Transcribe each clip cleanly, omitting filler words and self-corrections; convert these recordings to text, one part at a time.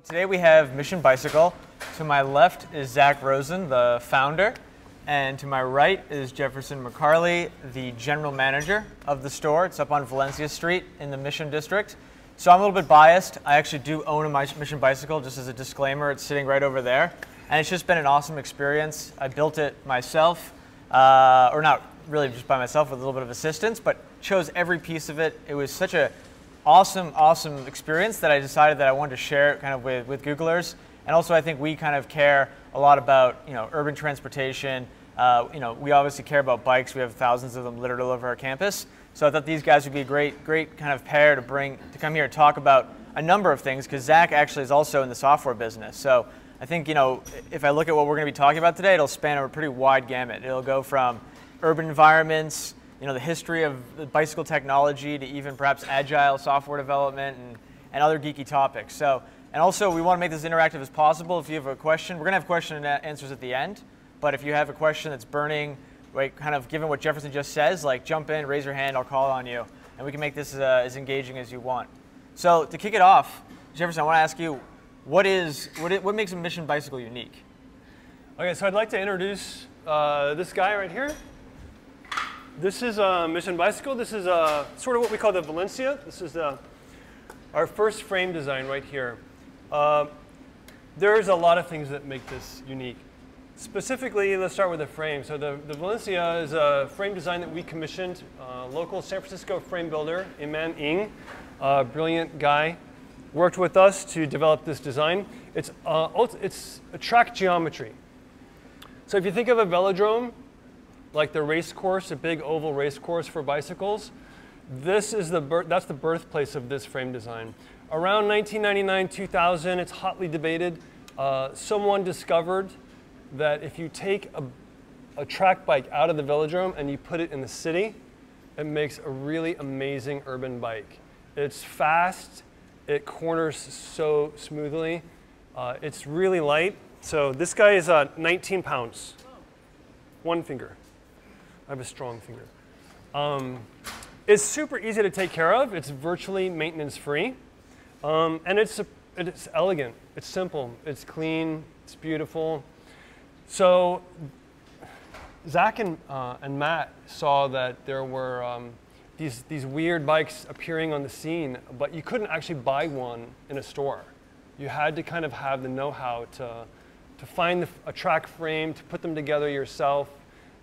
Today we have Mission Bicycle. To my left is Zach Rosen, the founder, and to my right is Jefferson McCarley, the general manager of the store. It's up on Valencia Street in the Mission District. So I'm a little bit biased. I actually do own a Mission Bicycle, just as a disclaimer. It's sitting right over there. And it's just been an awesome experience. I built it myself, or not really just by myself with a little bit of assistance, but chose every piece of it. It was such a awesome experience that I decided that I wanted to share it kind of with Googlers. And also I think we kind of care a lot about, urban transportation. We obviously care about bikes. We have thousands of them littered all over our campus. So I thought these guys would be a great kind of pair to come here and talk about a number of things, because Zach actually is also in the software business. So I think, if I look at what we're going to be talking about today, it'll span a pretty wide gamut. It'll go from urban environments, the history of the bicycle technology, to even perhaps agile software development and other geeky topics. So, and also we want to make this interactive as possible. If you have a question, we're going to have question and answers at the end. But if you have a question that's burning, right, kind of given what Jefferson just says, like jump in, raise your hand, I'll call on you, and we can make this as engaging as you want. So to kick it off, Jefferson, I want to ask you, what makes a Mission Bicycle unique? Okay, so I'd like to introduce this guy right here. This is a Mission Bicycle. This is sort of what we call the Valencia. This is our first frame design right here. There's a lot of things that make this unique. Specifically, let's start with the frame. So the Valencia is a frame design that we commissioned. Local San Francisco frame builder, Iman Ng, a brilliant guy, worked with us to develop this design. It's a track geometry. So if you think of a velodrome, like the race course, a big oval race course for bicycles, that's the birthplace of this frame design. Around 1999, 2000, it's hotly debated. Someone discovered that if you take a track bike out of the velodrome and you put it in the city, it makes a really amazing urban bike. It's fast, it corners so smoothly, it's really light. So this guy is 19 pounds, one finger. I have a strong finger. It's super easy to take care of. It's virtually maintenance-free. And it's elegant. It's simple. It's clean. It's beautiful. So Zach and Matt saw that there were these weird bikes appearing on the scene, but you couldn't actually buy one in a store. You had to kind of have the know-how to find a track frame, to put them together yourself.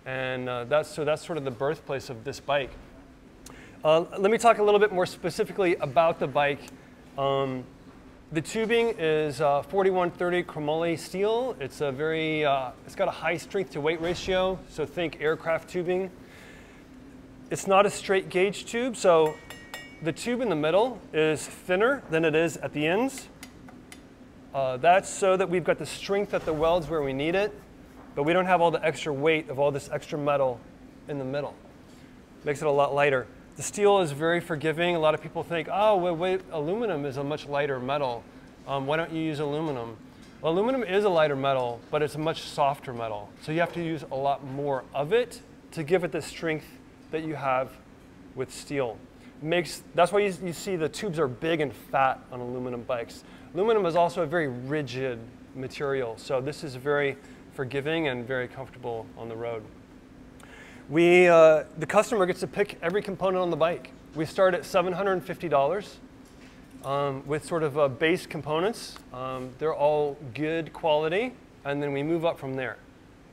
And that's sort of the birthplace of this bike. Let me talk a little bit more specifically about the bike. The tubing is 4130 chromoly steel. It's it's got a high strength to weight ratio, so think aircraft tubing. It's not a straight gauge tube, so the tube in the middle is thinner than it is at the ends. That's so that we've got the strength at the welds where we need it, but we don't have all the extra weight of all this extra metal in the middle. Makes it a lot lighter. The steel is very forgiving. A lot of people think, oh, wait, aluminum is a much lighter metal. Why don't you use aluminum? Well, aluminum is a lighter metal, but it's a much softer metal. So you have to use a lot more of it to give it the strength that you have with steel. That's why you see the tubes are big and fat on aluminum bikes. Aluminum is also a very rigid material, so this is very forgiving and very comfortable on the road. The customer gets to pick every component on the bike. We start at $750 with sort of base components. They're all good quality, and then we move up from there.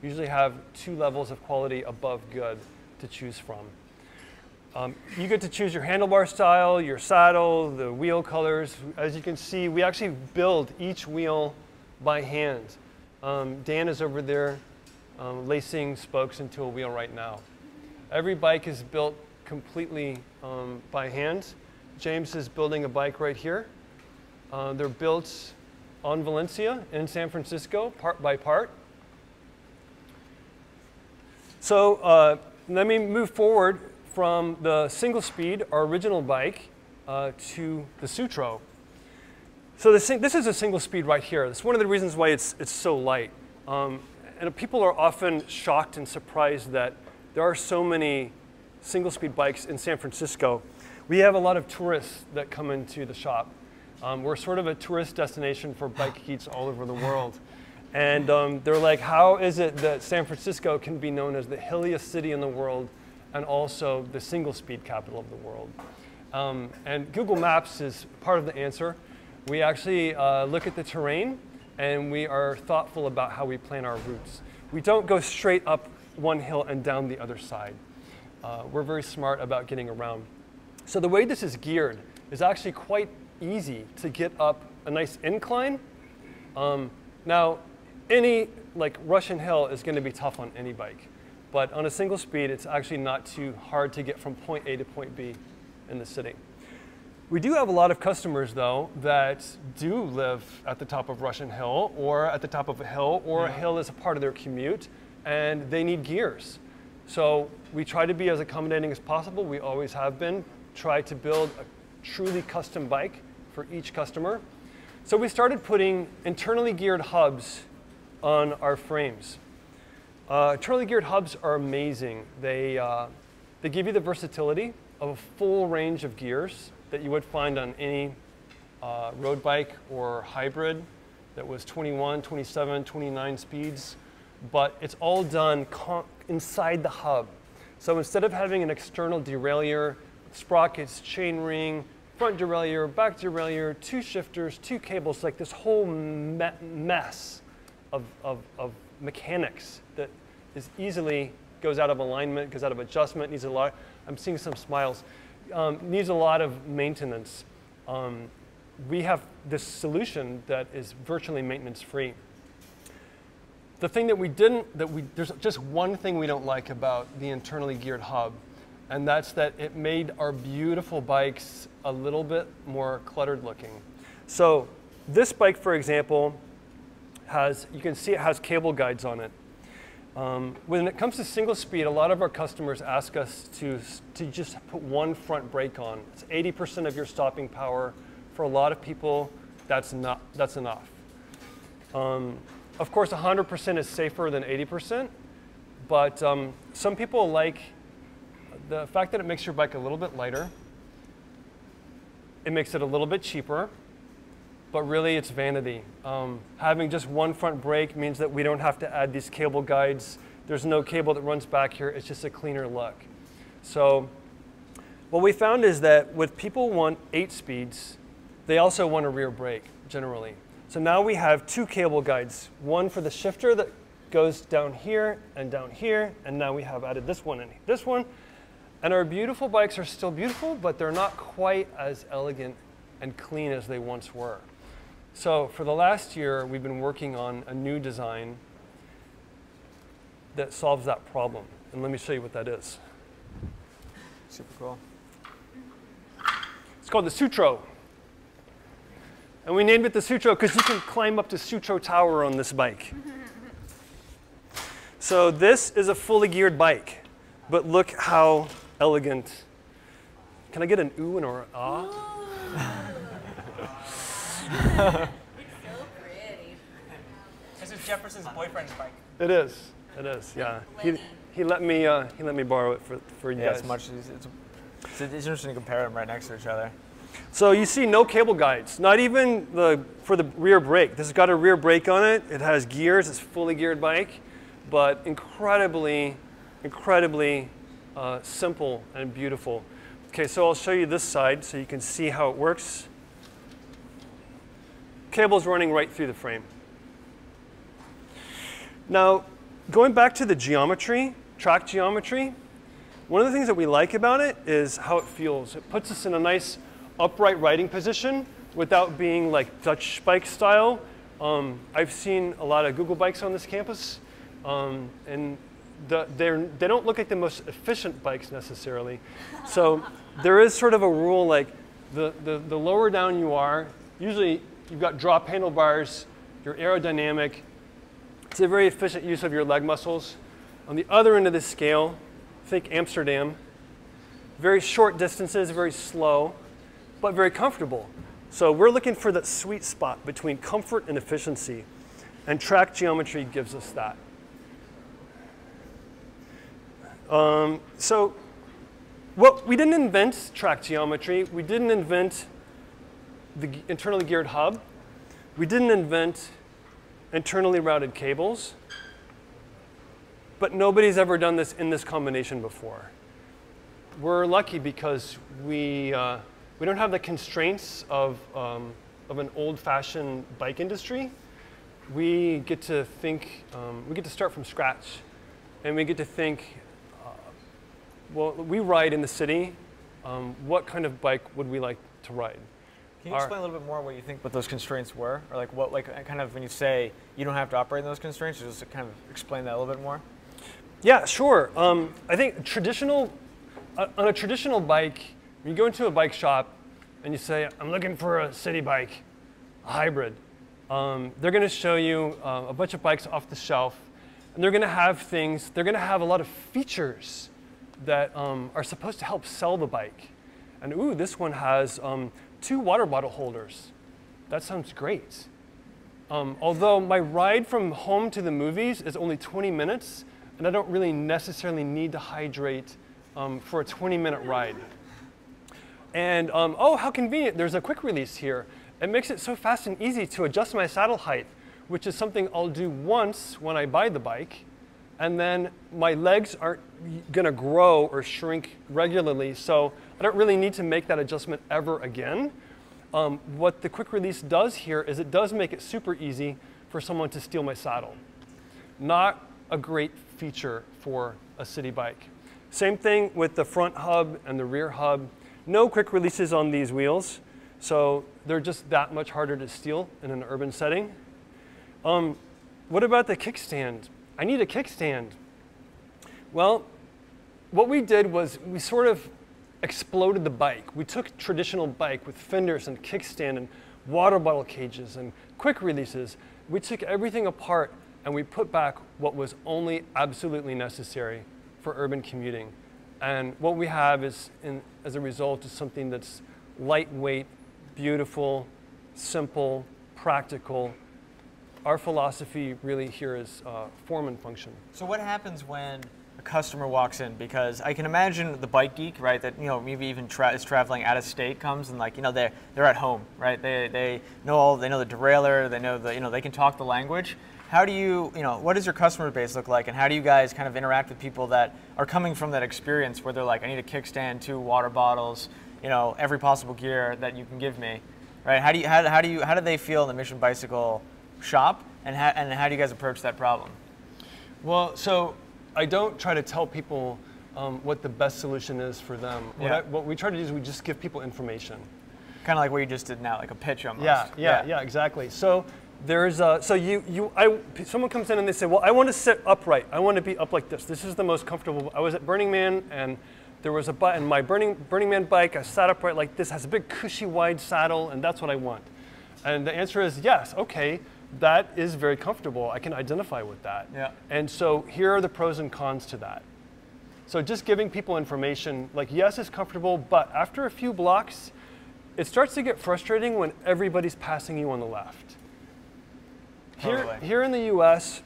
Usually have 2 levels of quality above good to choose from. You get to choose your handlebar style, your saddle, the wheel colors. As you can see, we actually build each wheel by hand. Dan is over there lacing spokes into a wheel right now. Every bike is built completely by hand. James is building a bike right here. They're built on Valencia in San Francisco, part by part. So let me move forward from the single speed, our original bike, to the Sutro. So this is a single speed right here. That's one of the reasons why it's so light. And people are often shocked and surprised that there are so many single speed bikes in San Francisco. We have a lot of tourists that come into the shop. We're sort of a tourist destination for bike geeks all over the world. And they're like, how is it that San Francisco can be known as the hilliest city in the world and also the single-speed capital of the world? And Google Maps is part of the answer. We actually look at the terrain, and we are thoughtful about how we plan our routes. We don't go straight up one hill and down the other side. We're very smart about getting around. So the way this is geared is actually quite easy to get up a nice incline. Now, any Russian hill is going to be tough on any bike. But on a single speed, it's actually not too hard to get from point A to point B in the city. We do have a lot of customers, though, that do live at the top of Russian Hill or at the top of a hill, or a hill is a part of their commute, and they need gears. So we try to be as accommodating as possible. We always have been. Try to build a truly custom bike for each customer. So we started putting internally geared hubs on our frames. Internally geared hubs are amazing. They give you the versatility of a full range of gears that you would find on any road bike or hybrid that was 21, 27, 29 speeds. But it's all done inside the hub. So instead of having an external derailleur, sprockets, chainring, front derailleur, back derailleur, 2 shifters, 2 cables, like this whole mess of mechanics that is easily goes out of alignment, goes out of adjustment, needs a lot. I'm seeing some smiles. Needs a lot of maintenance. We have this solution that is virtually maintenance-free. The thing that we didn't, there's just one thing we don't like about the internally geared hub, and that's that it made our beautiful bikes a little bit more cluttered looking. So this bike, for example, you can see it has cable guides on it. When it comes to single speed, a lot of our customers ask us to just put one front brake on. It's 80% of your stopping power. For a lot of people, that's enough. Of course, 100% is safer than 80%, but some people like the fact that it makes your bike a little bit lighter. It makes it a little bit cheaper, but really it's vanity. Having just one front brake means that we don't have to add these cable guides. There's no cable that runs back here. It's just a cleaner look. So what we found is that when people want 8 speeds, they also want a rear brake, generally. So now we have 2 cable guides, one for the shifter that goes down here, and now we have added this one and this one. And our beautiful bikes are still beautiful, but they're not quite as elegant and clean as they once were. So for the last year, we've been working on a new design that solves that problem. And let me show you what that is. Super cool. It's called the Sutro. And we named it the Sutro because you can climb up to Sutro Tower on this bike. So this is a fully geared bike, but look how elegant. Can I get an ooh and or ah? It's so pretty. This is Jefferson's boyfriend's bike. It is. It is. Yeah. He let me borrow it for you guys. Yeah, it's much. It's interesting to compare them right next to each other. So you see no cable guides, not even for the rear brake. This has got a rear brake on it. It has gears. It's a fully geared bike, but incredibly simple and beautiful. Okay, so I'll show you this side so you can see how it works. Cable's running right through the frame. Now, going back to the geometry, track geometry, one of the things that we like about it is how it feels. It puts us in a nice upright riding position without being like Dutch bike style. I've seen a lot of Google bikes on this campus, and they don't look like the most efficient bikes necessarily. So there is sort of a rule, like the lower down you are, usually you've got drop handlebars, you're aerodynamic. It's a very efficient use of your leg muscles. On the other end of the scale, think Amsterdam. Very short distances, very slow, but very comfortable. So we're looking for that sweet spot between comfort and efficiency, and track geometry gives us that. We didn't invent track geometry. We didn't invent the internally geared hub. We didn't invent internally routed cables, but nobody's ever done this in this combination before. We're lucky because we don't have the constraints of an old-fashioned bike industry. We get to think, we get to start from scratch, and we get to think, well, we ride in the city. What kind of bike would we like to ride? Can you explain a little bit more what you think what those constraints were? Or like what, like kind of when you say you don't have to operate in those constraints, just to kind of explain that a little bit more? Yeah, sure. I think on a traditional bike, when you go into a bike shop and you say, I'm looking for a city bike, a hybrid, they're going to show you a bunch of bikes off the shelf, and they're going to have things, they're going to have a lot of features that are supposed to help sell the bike. And ooh, this one has 2 water bottle holders. That sounds great. Although my ride from home to the movies is only 20 minutes, and I don't really necessarily need to hydrate for a 20-minute ride. And oh, how convenient, there's a quick release here. It makes it so fast and easy to adjust my saddle height, which is something I'll do once when I buy the bike, and then my legs aren't gonna grow or shrink regularly, so I don't really need to make that adjustment ever again. What the quick release does here is it does make it super easy for someone to steal my saddle. Not a great feature for a city bike. Same thing with the front hub and the rear hub. No quick releases on these wheels, so they're just that much harder to steal in an urban setting. What about the kickstand? I need a kickstand. Well, what we did was we sort of exploded the bike. We took traditional bike with fenders and kickstand and water bottle cages and quick releases. We took everything apart and we put back what was only absolutely necessary for urban commuting. And what we have is, as a result, is something that's lightweight, beautiful, simple, practical. Our philosophy really here is form and function. So what happens when a customer walks in? Because I can imagine the bike geek, right, that maybe even is traveling out of state comes and like they're at home, right? They know the derailleur, they know they can talk the language. How do you what does your customer base look like, and how do you guys kind of interact with people that are coming from that experience where they're like, I need a kickstand, 2 water bottles, every possible gear that you can give me, right? How do they feel in the Mission Bicycle shop, and how do you guys approach that problem? Well, so I don't try to tell people what the best solution is for them. Yeah. What we try to do is we just give people information. Kind of like what you just did now, like a pitch almost. Yeah, exactly. So there's someone comes in and they say, well, I want to sit upright. I want to be up like this. This is the most comfortable. I was at Burning Man and there was a button. My Burning Man bike, I sat upright like this, has a big cushy wide saddle, and that's what I want. And the answer is yes. Okay, that is very comfortable. I can identify with that. Yeah. And so here are the pros and cons to that. So just giving people information, like yes, it's comfortable, but after a few blocks, it starts to get frustrating when everybody's passing you on the left. Here in the US,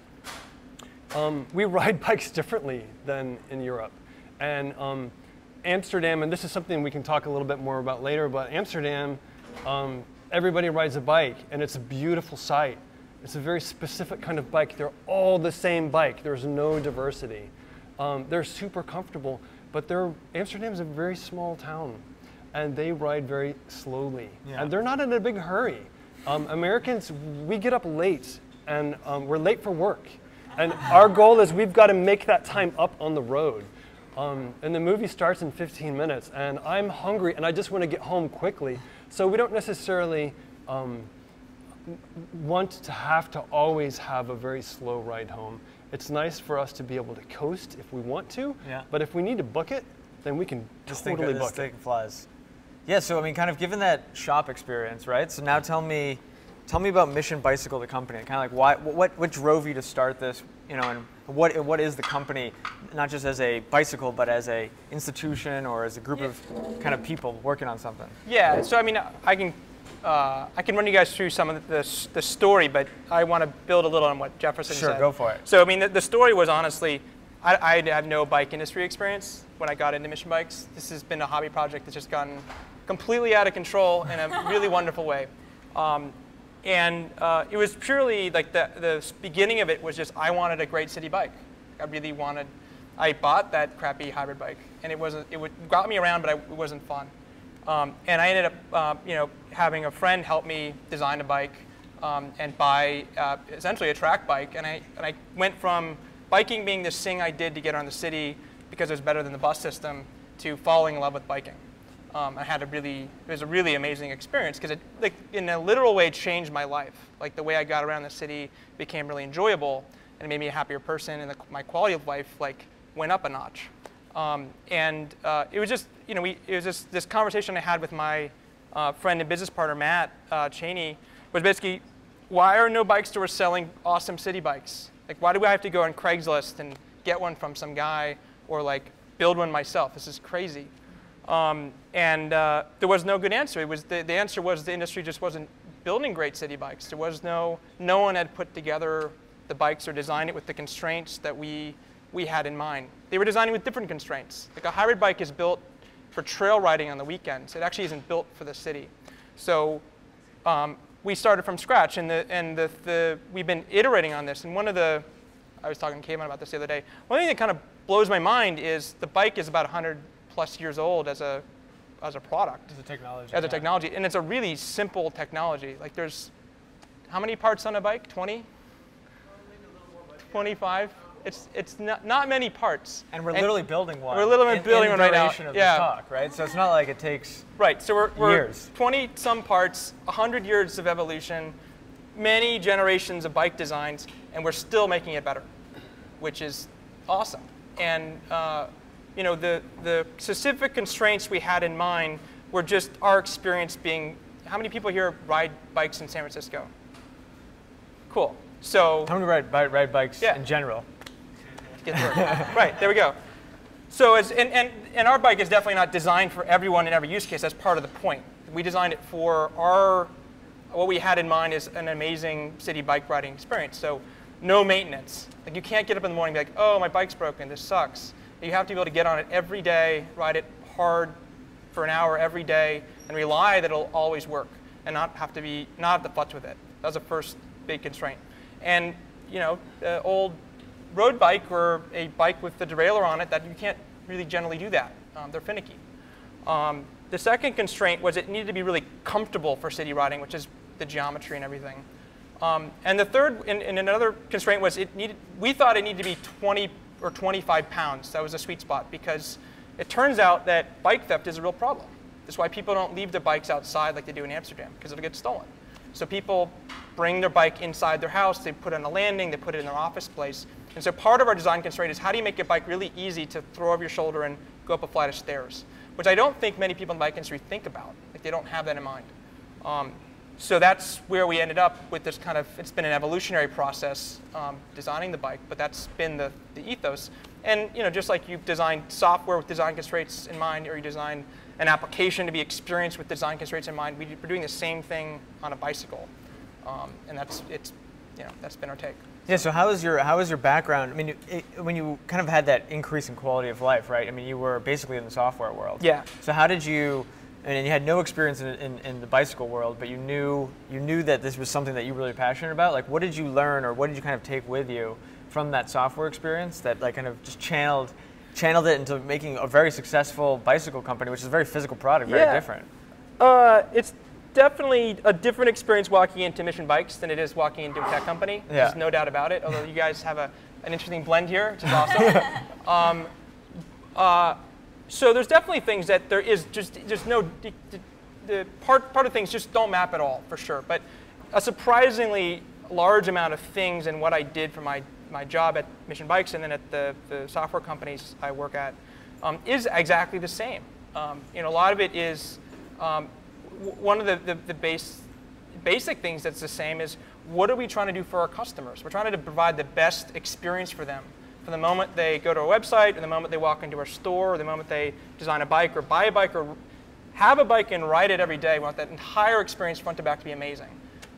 we ride bikes differently than in Europe. And Amsterdam, and this is something we can talk a little bit more about later, but Amsterdam, everybody rides a bike, and it's a beautiful sight. It's a very specific kind of bike. They're all the same bike. There's no diversity. They're super comfortable, but Amsterdam's a very small town, and they ride very slowly. Yeah. And they're not in a big hurry. Americans, we get up late, and we're late for work. And our goal is we've got to make that time up on the road. And the movie starts in 15 minutes, and I'm hungry, and I just want to get home quickly. So we don't necessarily want to have to always have a very slow ride home. It's nice for us to be able to coast if we want to, but if we need to book it, then we can totally book it. Flies. Yeah, so I mean, kind of given that shop experience, right? So now tell me about Mission Bicycle, the company. Kind of like what drove you to start this, and what is the company, not just as a bicycle, but as a institution or as a group of kind of people working on something? Yeah, so I mean, I can run you guys through some of the story, but I want to build a little on what Jefferson said. Sure, go for it. So I mean, the story was honestly, I have no bike industry experience when I got into Mission Bikes. This has been a hobby project that's just gotten completely out of control in a really wonderful way. It was purely like the beginning of it was just I wanted a great city bike. I bought that crappy hybrid bike, and it got me around, but it wasn't fun. And I ended up, having a friend help me design a bike and buy essentially a track bike. And I went from biking being this thing I did to get around the city because it was better than the bus system to falling in love with biking. It was a really amazing experience because it, like, in a literal way, changed my life. Like the way I got around the city became really enjoyable, and it made me a happier person, and my quality of life went up a notch. It was just, this conversation I had with my friend and business partner, Matt Cheney, was basically, why are no bike stores selling awesome city bikes? Like, why do I have to go on Craigslist and get one from some guy or like build one myself? This is crazy. There was no good answer. It was the answer was the industry just wasn't building great city bikes. There was no one had put together the bikes or designed it with the constraints that we had in mind. They were designing with different constraints. Like a hybrid bike is built for trail riding on the weekends. It actually isn't built for the city. So we started from scratch, and we've been iterating on this. And I was talking to Kayvon about this the other day. One thing that kind of blows my mind is the bike is about 100+ years old as a product. As a technology. As a technology, and it's a really simple technology. Like there's, how many parts on a bike? 20? 25? It's not many parts. And we're literally building one. We're literally building one right now. Of this talk, right? So it's not like it takes right. So we're years. 20-some parts, 100 years of evolution, many generations of bike designs, and we're still making it better, which is awesome. And the specific constraints we had in mind were just our experience being. How many people here ride bikes in San Francisco? Cool. So how many ride bikes in general? Right, there we go. So and our bike is definitely not designed for everyone in every use case. That's part of the point. We designed it for what we had in mind is an amazing city bike riding experience. So no maintenance. Like you can't get up in the morning and be like, oh, my bike's broken, this sucks. You have to be able to get on it every day, ride it hard for an hour every day, and rely that it'll always work and not have to futz with it. That was the first big constraint. And the old road bike or a bike with the derailleur on it, that you can't really generally do that. They're finicky. The second constraint was it needed to be really comfortable for city riding, which is the geometry and everything. And the third, and another constraint was we thought it needed to be 20 or 25 pounds. That was a sweet spot because it turns out that bike theft is a real problem. That's why people don't leave their bikes outside like they do in Amsterdam, because it'll get stolen. So people bring their bike inside their house, they put it on a landing, they put it in their office place. And so part of our design constraint is how do you make a bike really easy to throw over your shoulder and go up a flight of stairs, which I don't think many people in the bike industry think about. Like they don't have that in mind. So that's where we ended up with this kind of, it's been an evolutionary process designing the bike, but that's been the ethos. And just like you design software with design constraints in mind, or you design an application to be experienced with design constraints in mind, we're doing the same thing on a bicycle. And that's been our take. Yeah. So how was your background? I mean, when you kind of had that increase in quality of life, right? I mean, you were basically in the software world. Yeah. So how did you? And you had no experience in the bicycle world, but you knew that this was something that you were really passionate about. Like, what did you learn, or what did you kind of take with you from that software experience that like kind of just channeled it into making a very successful bicycle company, which is a very physical product, very different. It's definitely a different experience walking into Mission Bikes than it is walking into a tech company. Yeah. There's no doubt about it. Although you guys have an interesting blend here, which is awesome. So there's definitely things that there is just no the part of things just don't map at all for sure. But a surprisingly large amount of things in what I did for my job at Mission Bikes and then at the software companies I work at is exactly the same. A lot of it is one of the basic things that's the same is what are we trying to do for our customers? We're trying to provide the best experience for them. From the moment they go to our website, or the moment they walk into our store, or the moment they design a bike or buy a bike or have a bike and ride it every day, we want that entire experience front to back to be amazing.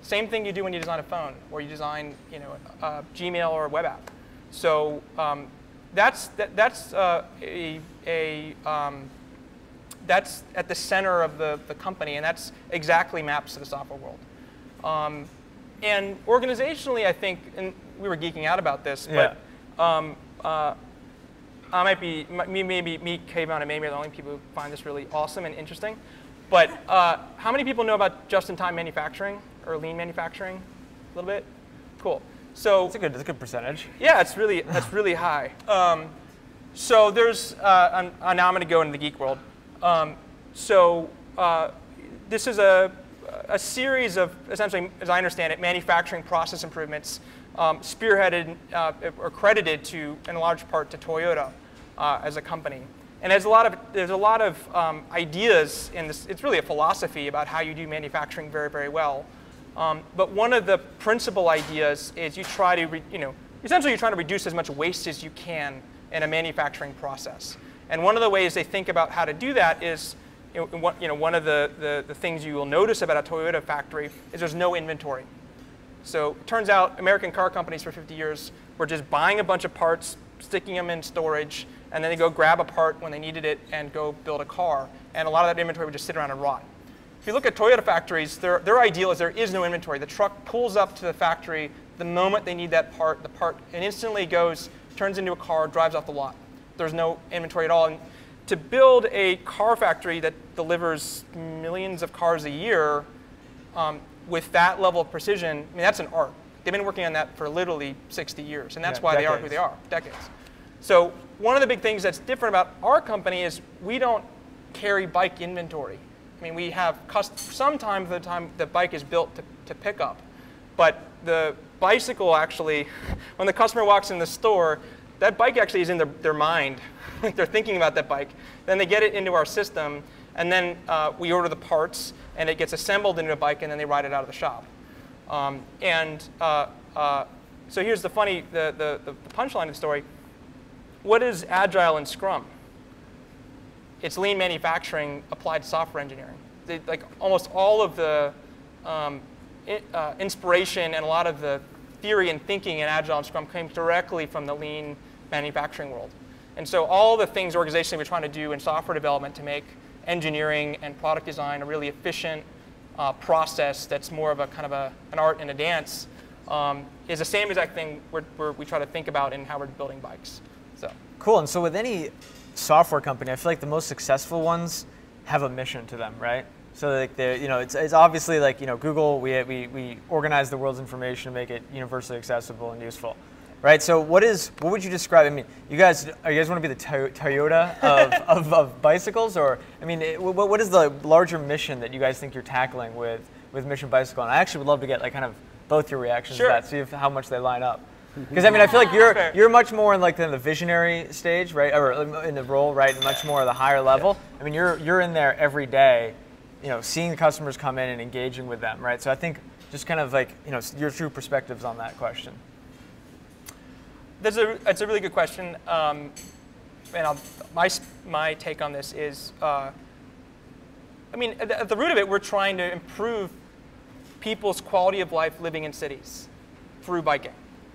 Same thing you do when you design a phone or you design Gmail or a web app. So that's that's at the center of the company, and that's exactly maps to the software world. And organizationally, I think, and we were geeking out about this, but maybe me, Kayvon, and maybe are the only people who find this really awesome and interesting. But how many people know about just-in-time manufacturing or lean manufacturing? A little bit? Cool. So that's a good percentage. Yeah, that's really high. So there's now I'm going to go into the geek world. This is a series of, essentially, as I understand it, manufacturing process improvements spearheaded or credited to, in large part, to Toyota as a company. And there's a lot of ideas in this. It's really a philosophy about how you do manufacturing very, very well. But one of the principal ideas is you try to, essentially you're trying to reduce as much waste as you can in a manufacturing process. And one of the ways they think about how to do that is, one of the things you will notice about a Toyota factory is there's no inventory. So it turns out American car companies for 50 years were just buying a bunch of parts, sticking them in storage, and then they go grab a part when they needed it and go build a car. And a lot of that inventory would just sit around and rot. If you look at Toyota factories, their ideal is there is no inventory. The truck pulls up to the factory the moment they need that part. The part and instantly goes, turns into a car, drives off the lot. There's no inventory at all. And to build a car factory that delivers millions of cars a year with that level of precision, I mean, that's an art. They've been working on that for literally 60 years, and that's why decades. They are who they are, decades. So one of the big things that's different about our company is we don't carry bike inventory. I mean, we have sometimes the time the bike is built to pick up, but the bicycle actually, when the customer walks in the store, that bike actually is in their mind. They're thinking about that bike. Then they get it into our system, and then we order the parts, and it gets assembled into a bike, and then they ride it out of the shop. So here's the funny, the punchline of the story. What is Agile and Scrum? It's lean manufacturing applied to software engineering. Like almost all of the inspiration and a lot of the theory and thinking in Agile and Scrum came directly from the lean manufacturing world. And so all the things organizationally we're trying to do in software development to make engineering and product design a really efficient process that's more of a kind of an art and a dance is the same exact thing we try to think about in how we're building bikes. So cool. And so with any software company, I feel like the most successful ones have a mission to them, right? So like it's obviously like Google. We organize the world's information to make it universally accessible and useful, right? So what would you describe? I mean, you guys want to be the Toyota of bicycles, or I mean, what is the larger mission that you guys think you're tackling with Mission Bicycle? And I actually would love to get like kind of both your reactions to that, see how much they line up. Because I mean, I feel like you're much more in like the visionary stage, right, or in the role, right, and much more at the higher level. I mean, you're in there every day, seeing the customers come in and engaging with them, right? So I think just kind of like your true perspectives on that question. It's a really good question, and my take on this is, I mean, at the root of it, we're trying to improve people's quality of life living in cities through biking.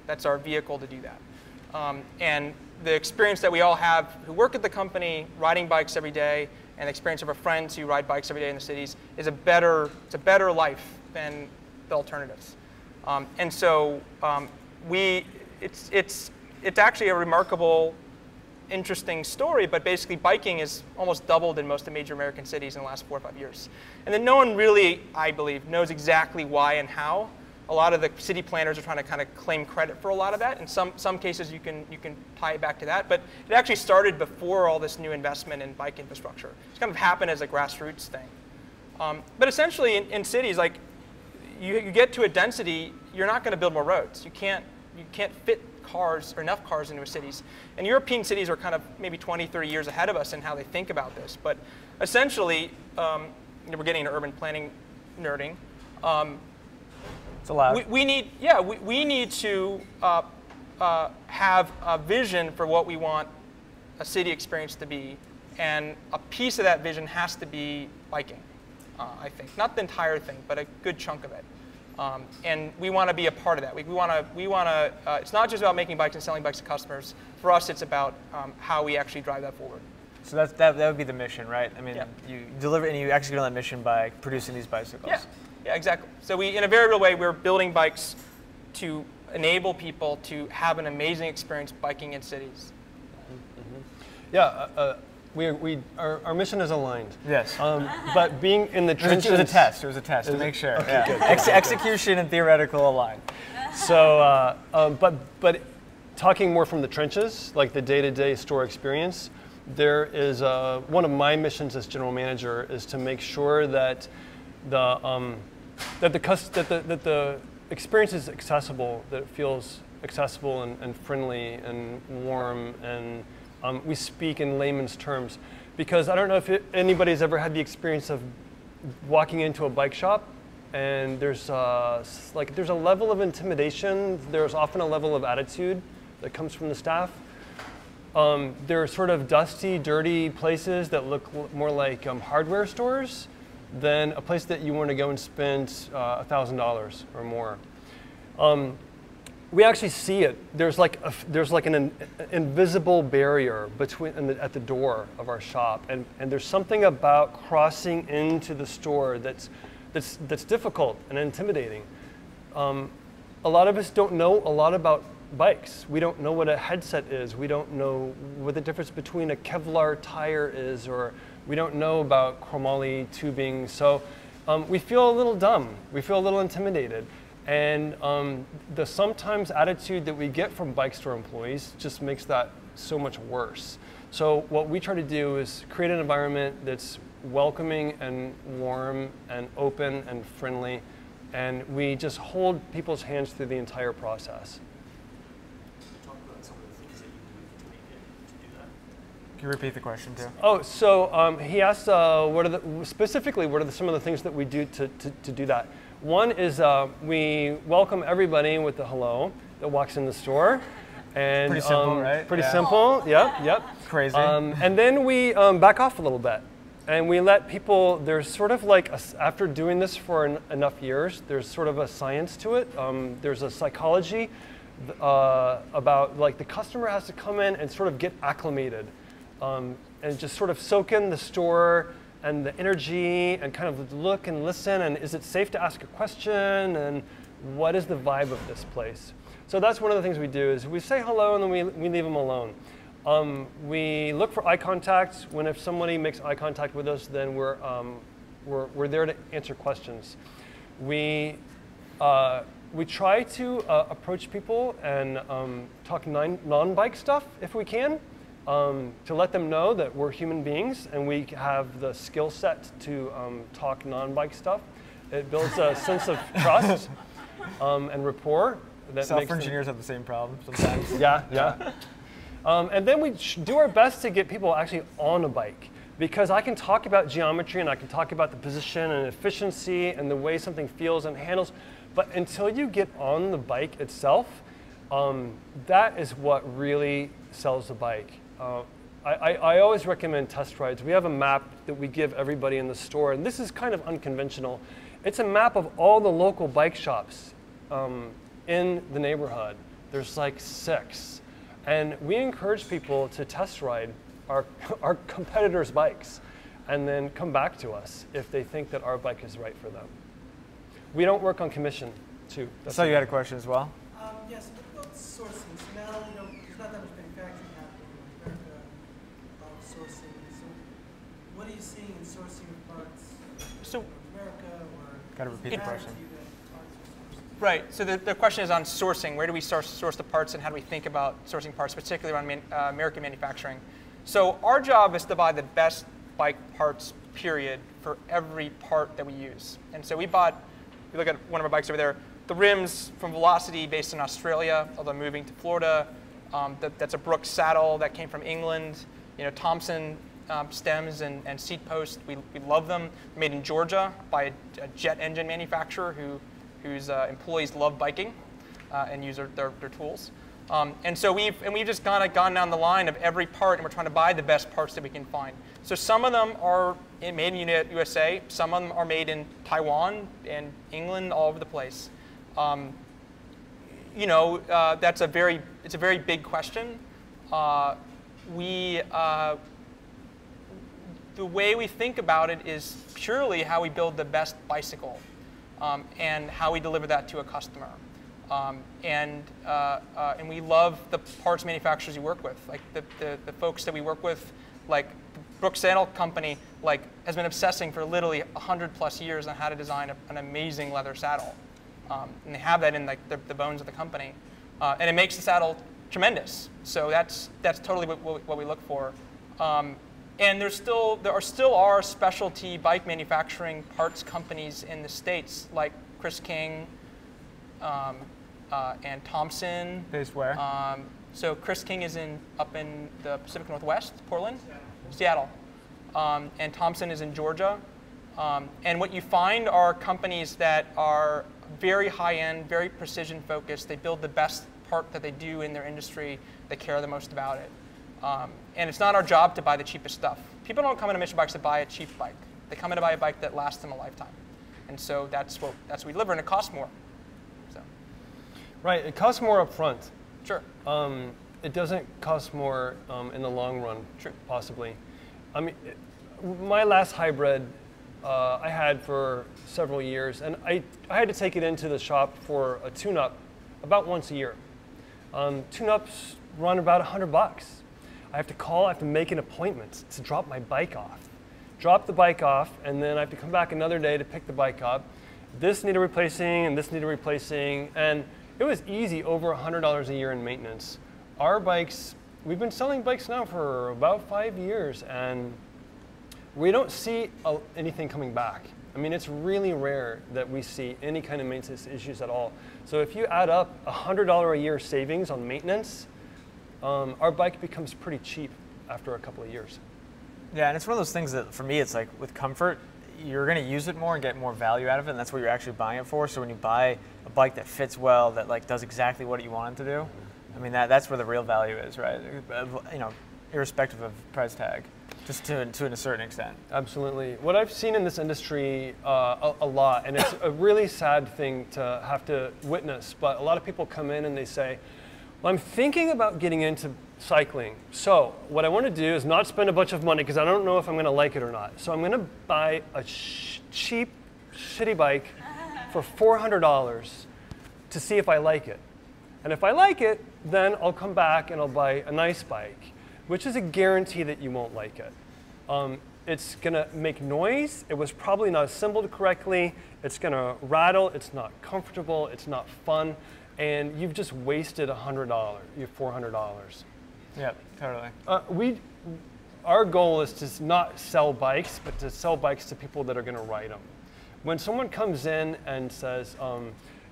That's our vehicle to do that. And the experience that we all have who work at the company riding bikes every day, and the experience of our friends who ride bikes every day in the cities is it's a better life than the alternatives. And so it's actually a remarkable, interesting story, but basically biking is almost doubled in most of the major American cities in the last 4 or 5 years. And then no one really, I believe, knows exactly why and how. A lot of the city planners are trying to kind of claim credit for a lot of that. In some cases, you can tie it back to that. But it actually started before all this new investment in bike infrastructure. It's kind of happened as a grassroots thing. But essentially, in cities, like you get to a density, you're not going to build more roads. You can't fit cars or enough cars into cities. And European cities are kind of maybe 20, 30 years ahead of us in how they think about this. But essentially, we're getting into urban planning nerding. It's allowed. We need to have a vision for what we want a city experience to be, and a piece of that vision has to be biking. I think not the entire thing, but a good chunk of it. And we want to be a part of that. We want to. It's not just about making bikes and selling bikes to customers. For us, it's about how we actually drive that forward. So that would be the mission, right? I mean, Yeah. you deliver and you execute on that mission by producing these bicycles. Yeah, exactly. So we, in a very real way, we're building bikes to enable people to have an amazing experience biking in cities. Yeah, our mission is aligned. Yes. But being in the trenches. It was a test. It was a test to make sure. Okay, Yeah. good. Execution and theoretical aligned. So, but talking more from the trenches, like the day-to-day store experience, there is one of my missions as general manager is to make sure that the experience is accessible, that it feels accessible and friendly and warm, and we speak in layman's terms. Because I don't know if anybody's ever had the experience of walking into a bike shop and there's a level of intimidation, there's often a level of attitude that comes from the staff. There are sort of dusty, dirty places that look more like hardware stores than a place that you want to go and spend $1,000 or more. We actually see it. There's like an invisible barrier at the door of our shop, and there's something about crossing into the store that's difficult and intimidating. A lot of us don't know a lot about bikes. We don't know what a headset is. We don't know what the difference between a Kevlar tire is, or we don't know about chromoly tubing. So we feel a little dumb. We feel a little intimidated. And the sometimes attitude that we get from bike store employees just makes that so much worse. So what we try to do is create an environment that's welcoming and warm and open and friendly. And we just hold people's hands through the entire process. Can you repeat the question too? Oh, so he asked specifically what are some of the things that we do to do that. One is we welcome everybody with the hello that walks in the store. And, pretty simple, right? Pretty simple, yep. Crazy. And then we back off a little bit. And we let people, there's sort of like, after doing this for enough years, there's sort of a science to it. There's a psychology about like the customer has to come in and sort of get acclimated and just sort of soak in the store and the energy and kind of look and listen, and is it safe to ask a question, and what is the vibe of this place? So that's one of the things we do is we say hello and then we leave them alone. We look for eye contact. If somebody makes eye contact with us, then we're there to answer questions. We try to approach people and talk non-bike stuff if we can, to let them know that we're human beings and we have the skill set to talk non-bike stuff. It builds a sense of trust and rapport. Software engineers have the same problem sometimes. Yeah. And then we do our best to get people actually on a bike, because I can talk about geometry and I can talk about the position and efficiency and the way something feels and handles, but until you get on the bike itself, that is what really sells the bike. I always recommend test rides. We have a map that we give everybody in the store, and this is kind of unconventional. It's a map of all the local bike shops in the neighborhood. There's like 6. And we encourage people to test ride our competitors' bikes and then come back to us if they think that our bike is right for them. We don't work on commission, too. So you had a question as well? Yes, what about sourcing? So now, there's not that much manufacturing happening in America about sourcing. So what are you seeing in sourcing of parts in America or Got to repeat the question. Right, so the question is on sourcing. Where do we source the parts, and how do we think about sourcing parts, particularly around American manufacturing? So our job is to buy the best bike parts, period, for every part that we use. And so we look at one of our bikes over there, the rims from Velocity based in Australia, although moving to Florida. That's a Brooks saddle that came from England. Thompson stems and seat posts, we love them. Made in Georgia by a jet engine manufacturer whose employees love biking and use their tools. And so we've just gone down the line of every part, and we're trying to buy the best parts that we can find. So some of them are made in the USA, some of them are made in Taiwan and England, all over the place. It's a very big question. the way we think about it is purely how we build the best bicycle and how we deliver that to a customer. And we love the parts manufacturers you work with. Like the folks that we work with, like Brooks Saddle Company, like has been obsessing for literally 100+ years on how to design an amazing leather saddle. And they have that in like the bones of the company. And it makes the saddle tremendous. So that's totally what we look for. And there still are specialty bike manufacturing parts companies in the States, like Chris King and Thompson. Based where? So Chris King is up in the Pacific Northwest, Portland, Seattle. And Thompson is in Georgia. And what you find are companies that are very high-end, very precision-focused. They build the best part that they do in their industry. They care the most about it. And it's not our job to buy the cheapest stuff. People don't come into Mission Bikes to buy a cheap bike. They come in to buy a bike that lasts them a lifetime. And so that's what we deliver, and it costs more. So. Right, it costs more up front. Sure. It doesn't cost more in the long run, True. possibly. I mean, my last hybrid I had for several years, and I had to take it into the shop for a tune-up about once a year. Tune-ups run about $100. I have to call, I have to make an appointment to drop my bike off. Drop the bike off, and then I have to come back another day to pick the bike up. This needed replacing, and this needed replacing, and it was easy, over $100 a year in maintenance. Our bikes, we've been selling bikes now for about 5 years, and we don't see anything coming back. I mean, it's really rare that we see any kind of maintenance issues at all. So if you add up $100 a year savings on maintenance, our bike becomes pretty cheap after a couple of years. Yeah, and it's one of those things that for me, it's like with comfort, you're going to use it more and get more value out of it, and that's what you're actually buying it for. So when you buy a bike that fits well, that like does exactly what you want it to do, I mean that's where the real value is, right? You know, irrespective of price tag, just to a certain extent. Absolutely. What I've seen in this industry a lot, and it's a really sad thing to have to witness, but a lot of people come in and they say, well, I'm thinking about getting into cycling. So what I want to do is not spend a bunch of money because I don't know if I'm going to like it or not. So I'm going to buy a cheap, shitty bike for $400 to see if I like it. And if I like it, then I'll come back and I'll buy a nice bike, which is a guarantee that you won't like it. It's going to make noise. It was probably not assembled correctly. It's going to rattle. It's not comfortable. It's not fun. And you've just wasted $100, $400. Yeah, totally. Our goal is to not sell bikes, but to sell bikes to people that are going to ride them. When someone comes in and says,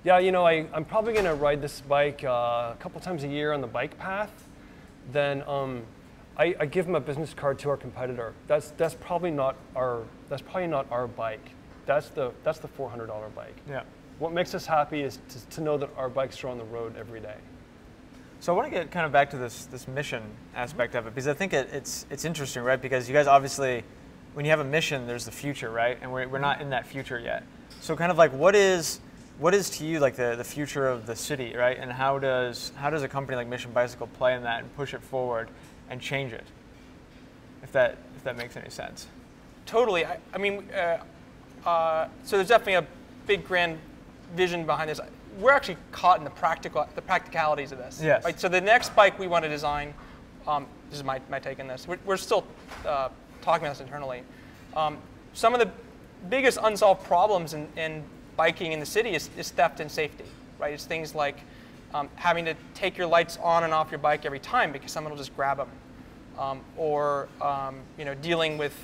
yeah, you know, I'm probably going to ride this bike a couple times a year on the bike path, then I give them a business card to our competitor. That's probably not our bike. That's the $400 bike. Yeah. What makes us happy is to know that our bikes are on the road every day. So I want to get kind of back to this mission aspect of it, because I think it's interesting, right? Because you guys obviously, when you have a mission, there's the future, right? And we're not in that future yet. So kind of like what is to you like the future of the city, right? And how does a company like Mission Bicycle play in that and push it forward and change it? If that makes any sense. Totally. I mean, so there's definitely a big grand vision behind this. We're actually caught in the practicalities of this. Yes. Right? So the next bike we want to design, this is my take on this. We're still talking about this internally. Some of the biggest unsolved problems in biking in the city is theft and safety. Right? It's things like having to take your lights on and off your bike every time because someone will just grab them, or dealing with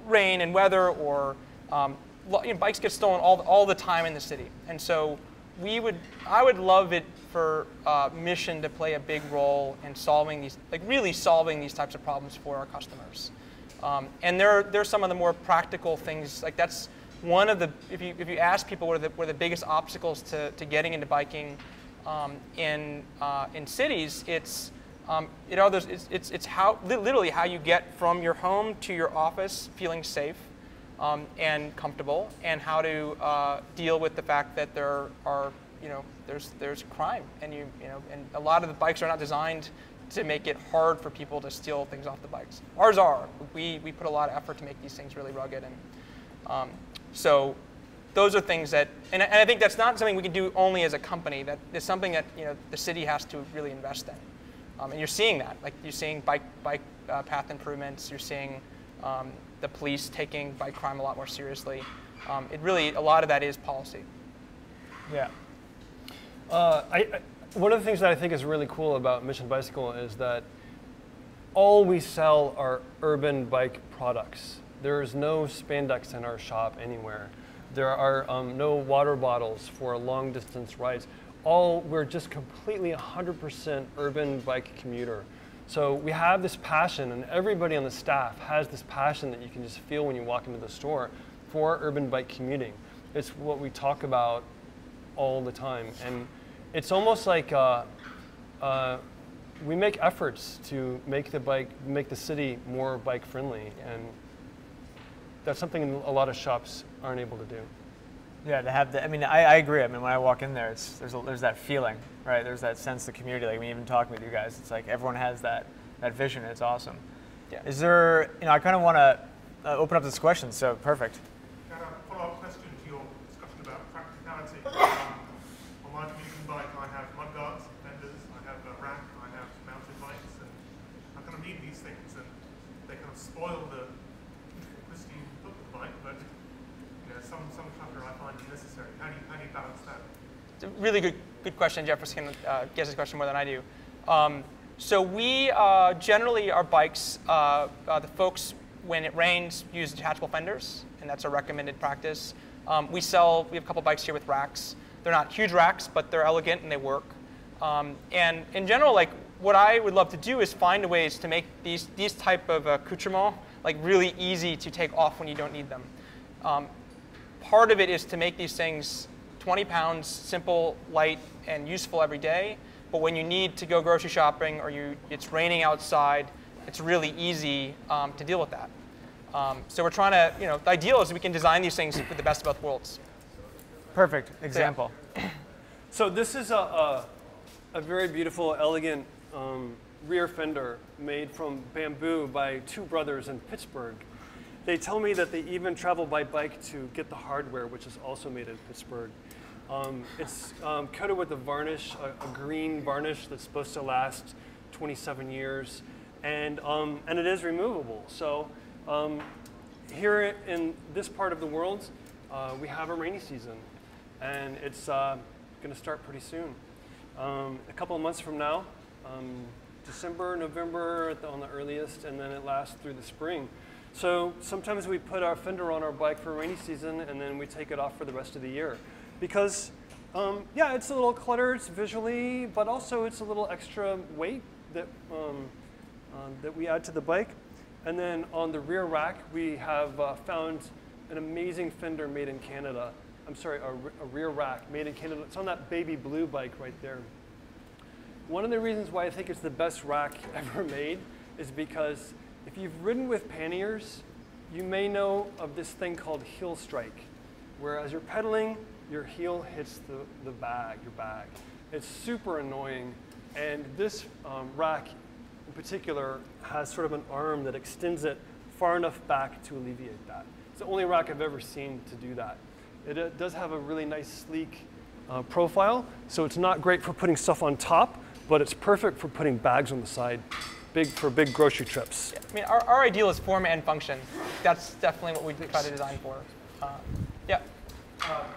rain and weather, or bikes get stolen all the time in the city. And so I would love it for Mission to play a big role in solving these, really solving these types of problems for our customers. And there's some of the more practical things, like that's one of the, if you ask people what are the biggest obstacles to getting into biking in cities, it's literally how you get from your home to your office feeling safe and comfortable, and how to deal with the fact that there are there's crime, and and a lot of the bikes are not designed to make it hard for people to steal things off the bikes. Ours are. We put a lot of effort to make these things really rugged, and so those are things that, and I think that's not something we can do only as a company. That is something that the city has to really invest in, and you're seeing that. Like you're seeing bike path improvements. You're seeing the police taking bike crime a lot more seriously. A lot of that is policy. Yeah. One of the things that I think is really cool about Mission Bicycle is that all we sell are urban bike products. There is no spandex in our shop anywhere. There are no water bottles for long distance rides. We're just completely 100% urban bike commuter. So we have this passion, and everybody on the staff has this passion that you can just feel when you walk into the store for urban bike commuting. It's what we talk about all the time. And it's almost like we make efforts to make the city more bike friendly, and that's something a lot of shops aren't able to do. Yeah, to have I mean, I agree. I mean, when I walk in there, there's that feeling, right? There's that sense of community. Like, when even talking with you guys, it's like everyone has that vision. And it's awesome. Yeah. Is there, I kind of want to open up this question. So perfect. Got a follow-up question to your discussion about practicality. On my commuting bike, I have mudguards, fenders, I have a rack, I have mountain lights, and I kind of need these things, and they kind of spoil the pristine look of the bike, but some clutter I find necessary. How do you balance that? It's a really good question. Jefferson gets this question more than I do. So we generally, our bikes, the folks, when it rains, use detachable fenders, and that's a recommended practice. We have a couple bikes here with racks. They're not huge racks, but they're elegant and they work. And in general, like, what I would love to do is find ways to make these type of accoutrements like really easy to take off when you don't need them. Part of it is to make these things 20 pounds, simple, light, and useful every day. But when you need to go grocery shopping or it's raining outside, it's really easy to deal with that. So we're trying to, the ideal is we can design these things for the best of both worlds. Perfect example. So this is a very beautiful, elegant rear fender made from bamboo by two brothers in Pittsburgh. They tell me that they even travel by bike to get the hardware, which is also made in Pittsburgh. It's coated with a varnish, a green varnish that's supposed to last 27 years, and it is removable. So here in this part of the world, we have a rainy season, and it's going to start pretty soon. A couple of months from now, December, November on the earliest, and then it lasts through the spring. So sometimes we put our fender on our bike for rainy season, and then we take it off for the rest of the year. Because, yeah, it's a little cluttered visually, but also it's a little extra weight that we add to the bike. And then on the rear rack, we have found an amazing fender made in Canada. I'm sorry, a rear rack made in Canada. It's on that baby blue bike right there. One of the reasons why I think it's the best rack ever made is because if you've ridden with panniers, you may know of this thing called heel strike, where as you're pedaling, your heel hits your bag. It's super annoying, and this rack in particular has sort of an arm that extends it far enough back to alleviate that. It's the only rack I've ever seen to do that. It does have a really nice, sleek profile, so it's not great for putting stuff on top, but it's perfect for putting bags on the side. For big grocery trips. Yeah, I mean, our ideal is form and function. That's definitely what we try to design for. Yeah.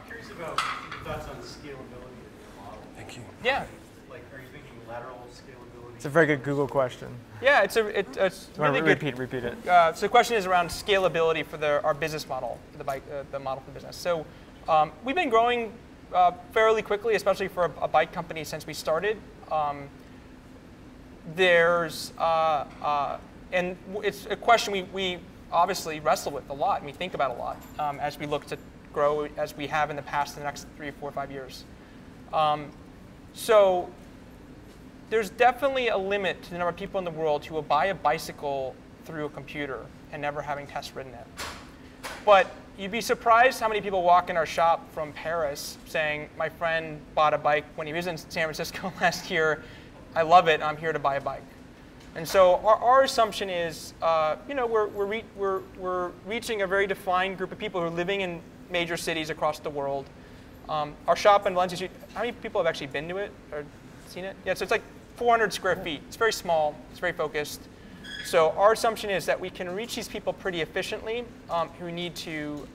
Curious about your thoughts on scalability of your model. Thank you. Yeah. Like, are you thinking lateral scalability? It's a very good Google question. Yeah, it's really good. Repeat it. So the question is around scalability for our business model, for the model for business. So we've been growing fairly quickly, especially for a bike company since we started. And it's a question we obviously wrestle with a lot and we think about a lot as we look to grow as we have in the past in the next 3, 4, 5 years. So there's definitely a limit to the number of people in the world who will buy a bicycle through a computer and never having test ridden it. But you'd be surprised how many people walk in our shop from Paris saying, my friend bought a bike when he was in San Francisco last year. I love it, I'm here to buy a bike. And so our assumption is, we're reaching a very defined group of people who are living in major cities across the world. Our shop in Valencia Street, how many people have actually been to it or seen it? Yeah, so it's like 400 square feet. It's very small. It's very focused. So our assumption is that we can reach these people pretty efficiently who need to,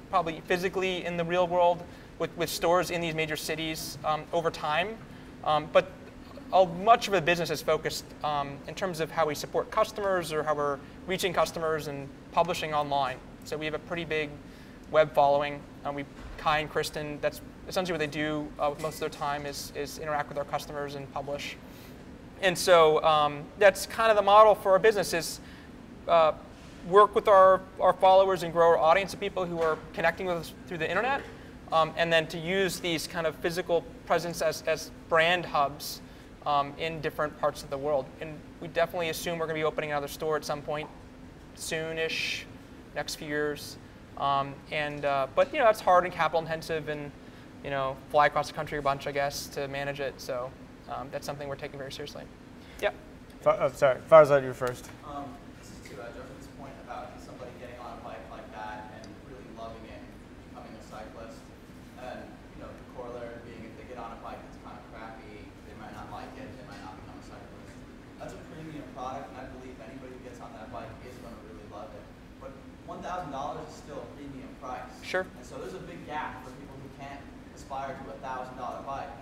probably physically in the real world with stores in these major cities over time. But much of the business is focused in terms of how we support customers or how we're reaching customers and publishing online. So we have a pretty big web following. Kai and Kristen, that's essentially what they do most of their time is interact with our customers and publish. And so that's kind of the model for our business is work with our followers and grow our audience of people who are connecting with us through the internet, and then to use these kind of physical presence as brand hubs in different parts of the world. And we definitely assume we're going to be opening another store at some point soon-ish, next few years. But that's hard and capital intensive and fly across the country a bunch, I guess, to manage it. So that's something we're taking very seriously. Yeah. Sorry, Farzad, you first. This is to Jefferson's point about somebody getting on a bike like that and really loving it, becoming a cyclist. And the corollary being if they get on a bike that's kind of crappy, they might not like it, they might not become a cyclist. That's a premium product, and I believe anybody who gets on that bike is going to really love it. But $1,000 is still a premium price. Sure. And so there's a big gap for people who can't aspire to a $1,000 bike.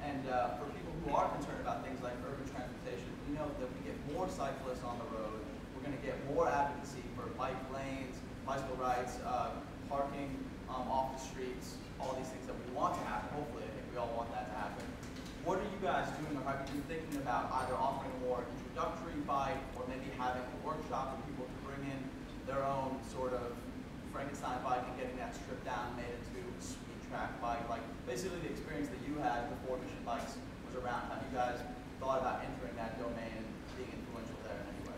And for people who are concerned about things like urban transportation, we know that we get more cyclists on the road. We're going to get more advocacy for bike lanes, bicycle rights, parking off the streets, all these things that we want to happen. Hopefully, I think we all want that to happen. What are you guys doing, or have you been thinking about either offering a more introductory bike or maybe having a workshop for people to bring in their own sort of Frankenstein bike and getting that stripped down and made into a speed track bike? Like basically the experience that you had before Mission Bikes was around. Have you guys thought about entering that domain and being influential there in any way?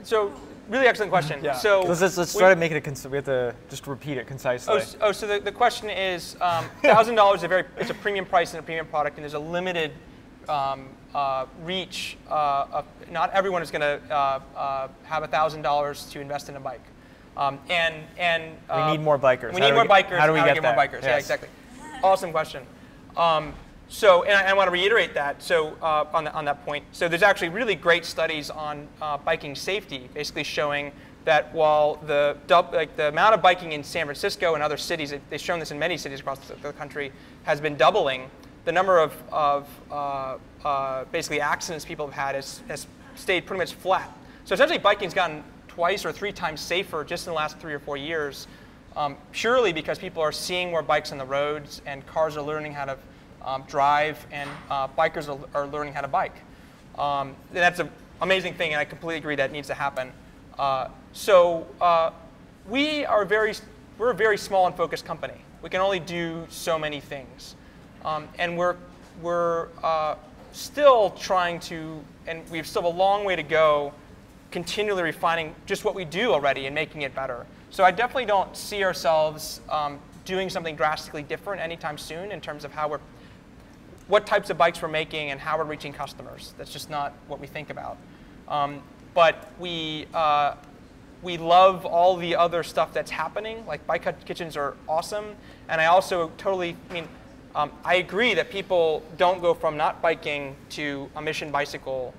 So really excellent question. Yeah. So let's try to make it we have to just repeat it concisely. So the question is, $1,000 it's a premium price and a premium product, and there's a limited reach. Not everyone is going to have $1,000 to invest in a bike. We need more bikers. We need more bikers. How do we get more bikers? Yes. Yeah, exactly. Awesome question. And I want to reiterate that. So on that point, so there's actually really great studies on biking safety, basically showing that while the amount of biking in San Francisco and other cities, they've shown this in many cities across the country, has been doubling. The number of basically accidents people have had has stayed pretty much flat. So essentially, biking's gotten twice or 3 times safer just in the last 3 or 4 years, purely because people are seeing more bikes on the roads and cars are learning how to drive and bikers are learning how to bike. And that's an amazing thing, and I completely agree that needs to happen. We're a very small and focused company. We can only do so many things, and we're still trying to, and we still have a long way to go, continually refining just what we do already and making it better. So I definitely don't see ourselves doing something drastically different anytime soon in terms of what types of bikes we're making and how we're reaching customers. That's just not what we think about. But we love all the other stuff that's happening. Like bike kitchens are awesome, and I also I agree that people don't go from not biking to a Mission bicycle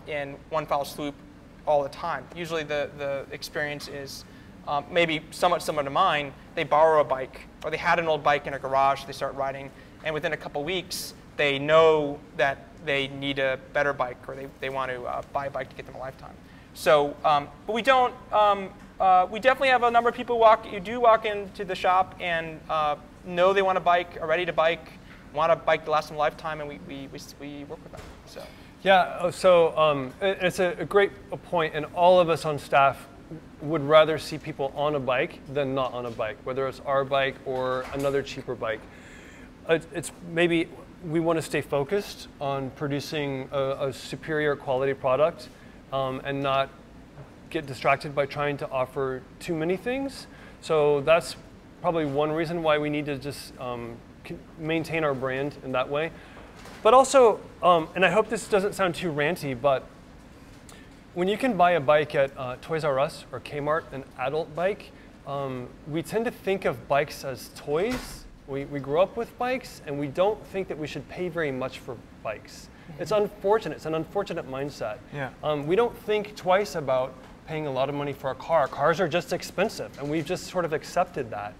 in one foul swoop all the time. Usually the experience is maybe somewhat similar to mine. They borrow a bike, or they had an old bike in a garage, they start riding, and within a couple weeks, they know that they need a better bike, or they want to buy a bike to get them a lifetime. So, but we don't, we definitely have a number of people who do walk into the shop and know they want a bike, are ready to bike, want a bike to last them a lifetime, and we work with them. So. Yeah, so it's a great point, and all of us on staff would rather see people on a bike than not on a bike, whether it's our bike or another cheaper bike. It's maybe we want to stay focused on producing a superior quality product and not get distracted by trying to offer too many things. So that's probably one reason why we need to just maintain our brand in that way. But also, and I hope this doesn't sound too ranty, but when you can buy a bike at Toys R Us or Kmart, an adult bike, we tend to think of bikes as toys. We grew up with bikes, and we don't think that we should pay very much for bikes. It's unfortunate. It's an unfortunate mindset. Yeah. We don't think twice about paying a lot of money for a car. Cars are just expensive, and we've just sort of accepted that.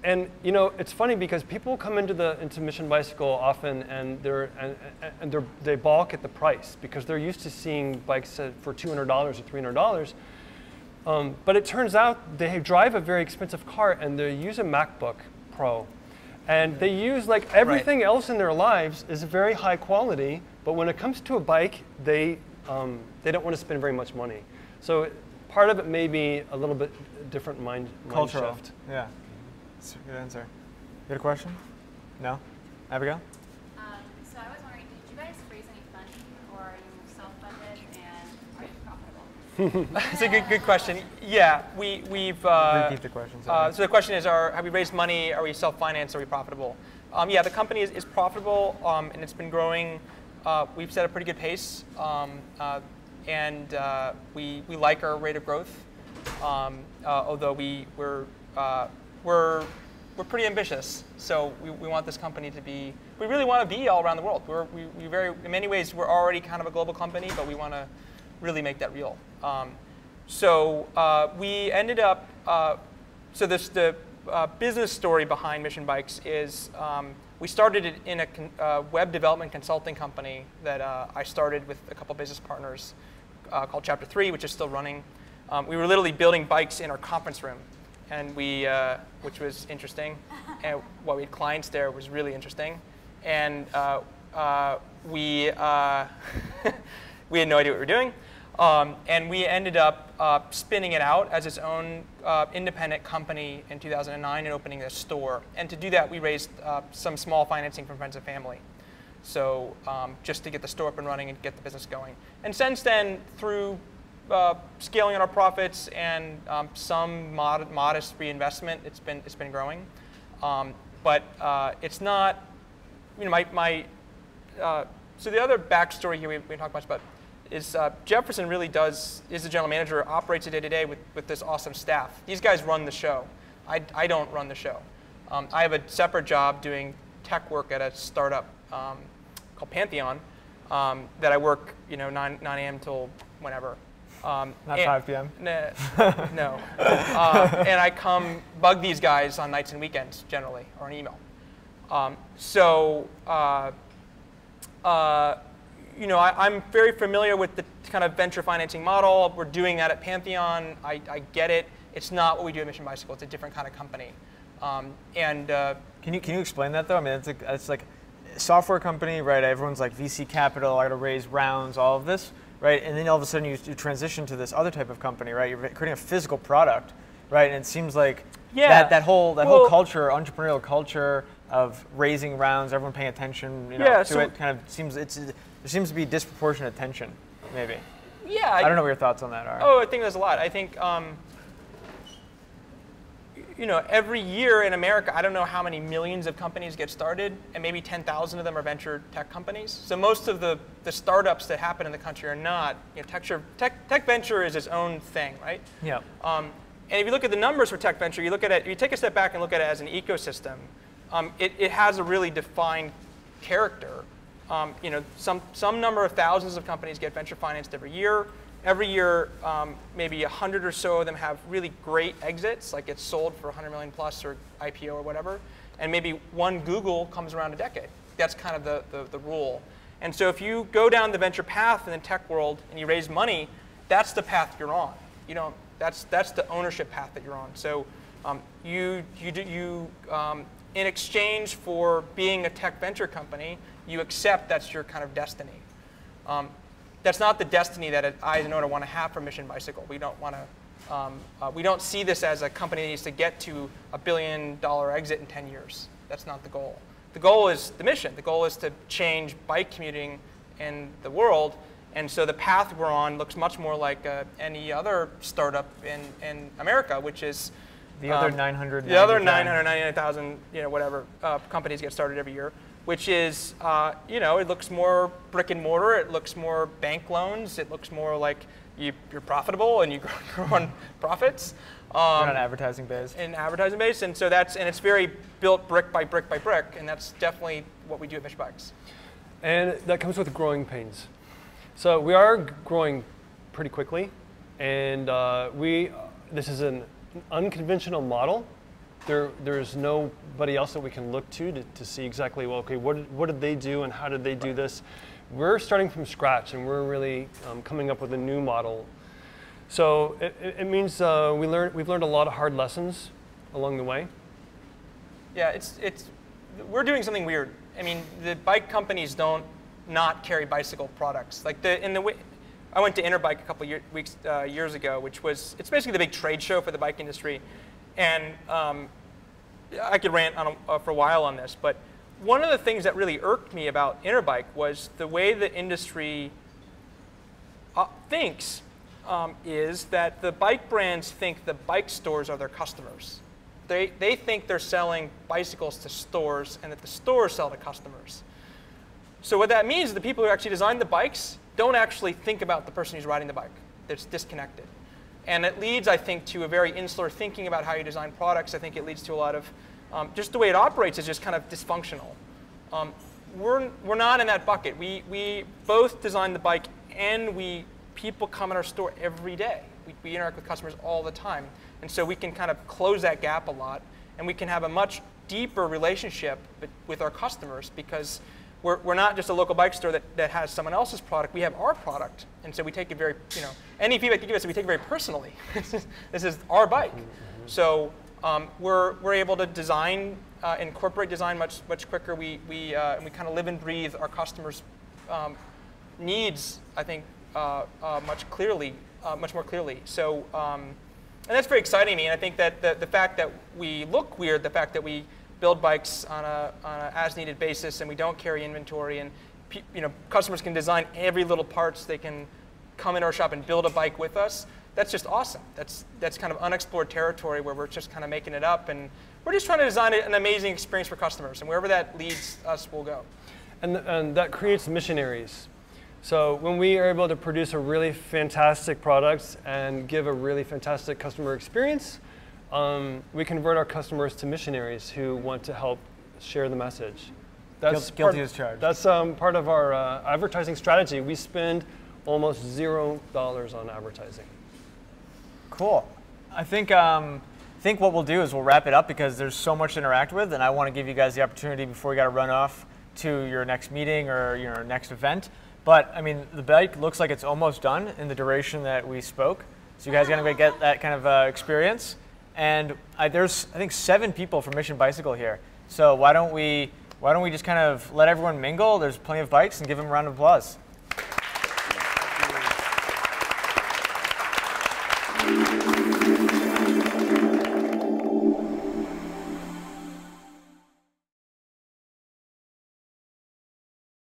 And you know, it's funny because people come into Mission Bicycle often, and they balk at the price because they're used to seeing bikes for $200 or $300. But it turns out they drive a very expensive car, and they use a MacBook Pro. And they use, like, everything else in their lives is very high quality, but when it comes to a bike, they don't want to spend very much money. So part of it may be a little bit different mind shift. Yeah, that's a good answer. You got a question? No? Abigail? So I was wondering, did you guys raise any funding, or are you self-funded, and are you profitable? That's a good question. Yeah, we've. Repeat the question. So the question is, have we raised money? Are we self-financed? Are we profitable? Yeah, the company is profitable, and it's been growing. We've set a pretty good pace, and we like our rate of growth. Although we're pretty ambitious, so we want this company to be. We really want to be all around the world. In many ways, we're already kind of a global company, but we want to really make that real. We ended up. The business story behind Mission Bikes is we started it in a web development consulting company that I started with a couple business partners called Chapter 3, which is still running. We were literally building bikes in our conference room, and which was interesting. And what we had clients there was really interesting. And we had no idea what we were doing. And we ended up spinning it out as its own independent company in 2009 and opening a store. And to do that, we raised some small financing from friends and family. So just to get the store up and running and get the business going. And since then, through scaling on our profits and some modest reinvestment, it's been growing. But it's not, you know, so the other backstory here we talk much about is Jefferson really is the general manager, operates it day to day with this awesome staff. These guys run the show. I don't run the show. I have a separate job doing tech work at a startup called Pantheon that I work 9 a.m. till whenever. Not 5 p.m.? No. And I come bug these guys on nights and weekends generally, or an email. I'm very familiar with the kind of venture financing model. We're doing that at Pantheon. I get it. It's not what we do at Mission Bicycle. It's a different kind of company. Can you explain that though? I mean, it's like a software company, right? Everyone's like VC capital. I got to raise rounds, all of this, right? And then all of a sudden you transition to this other type of company, right? You're creating a physical product, right? And it seems like that whole culture, entrepreneurial culture of raising rounds, everyone paying attention, to it, kind of seems there seems to be disproportionate attention, maybe. Yeah. I don't know what your thoughts on that are. Oh, I think there's a lot. I think, every year in America, I don't know how many millions of companies get started, and maybe 10,000 of them are venture tech companies. So most of the startups that happen in the country are not. Tech venture is its own thing, right? Yeah. And if you look at the numbers for tech venture, you take a step back and look at it as an ecosystem. It has a really defined character. Some number of thousands of companies get venture financed every year. Every year, maybe 100 or so of them have really great exits, like it's sold for 100 million plus or IPO or whatever. And maybe one Google comes around a decade. That's kind of the rule. And so if you go down the venture path in the tech world and you raise money, that's the path you're on. That's the ownership path that you're on. So in exchange for being a tech venture company, you accept that's your kind of destiny. That's not the destiny that I as an owner want to have for Mission Bicycle. We don't want to. We don't see this as a company that needs to get to $1 billion exit in 10 years. That's not the goal. The goal is the mission. The goal is to change bike commuting in the world. And so the path we're on looks much more like any other startup in America, which is the other 900. The other 999,000, whatever companies get started every year. which is, it looks more brick and mortar, it looks more bank loans, it looks more like you're profitable and you grow on profits. On advertising based. And advertising based, and so it's very built brick by brick by brick, and that's definitely what we do at Mission Bikes. And that comes with growing pains. So we are growing pretty quickly, and this is an unconventional model. There's nobody else that we can look to see exactly, well, okay, what did they do and how did they do this? We're starting from scratch, and we're really coming up with a new model. So it means we've learned a lot of hard lessons along the way. Yeah, we're doing something weird. I mean, the bike companies don't not carry bicycle products. Like I went to Interbike a couple years ago, it's basically the big trade show for the bike industry, and I could rant for a while on this, but one of the things that really irked me about Interbike was the way the industry thinks. Is that the bike brands think the bike stores are their customers. They think they're selling bicycles to stores and that the stores sell to customers. So what that means is the people who actually design the bikes don't actually think about the person who's riding the bike. It's disconnected. And it leads, I think, to a very insular thinking about how you design products. I think it leads to a lot of, just the way it operates is just kind of dysfunctional. We're not in that bucket. We both design the bike and people come in our store every day. We interact with customers all the time. And so we can kind of close that gap a lot, and we can have a much deeper relationship with our customers because we're not just a local bike store that has someone else's product. We have our product. And so we take it very, any feedback you give us, we take it very personally. This is our bike. So we're able to design, incorporate design much quicker. And we kind of live and breathe our customers' needs, I think, much more clearly. So, and that's very exciting to me. And I think that the fact that we look weird, the fact that we build bikes on a as-needed basis, and we don't carry inventory, and customers can design every little parts. They can come in our shop and build a bike with us. That's just awesome. That's kind of unexplored territory where we're just kind of making it up, and we're just trying to design an amazing experience for customers. And wherever that leads us, we'll go. And that creates missionaries. So when we are able to produce a really fantastic product and give a really fantastic customer experience, we convert our customers to missionaries who want to help share the message. That's guilty as charged. That's part of our advertising strategy. We spend almost $0 on advertising. Cool. I think what we'll do is we'll wrap it up because there's so much to interact with, and I want to give you guys the opportunity before you got to run off to your next meeting or your next event. But I mean, the bike looks like it's almost done in the duration that we spoke. So you guys are gonna get that kind of experience. And there's, I think, 7 people from Mission Bicycle here. So why don't we just kind of let everyone mingle? There's plenty of bikes, and give them a round of applause.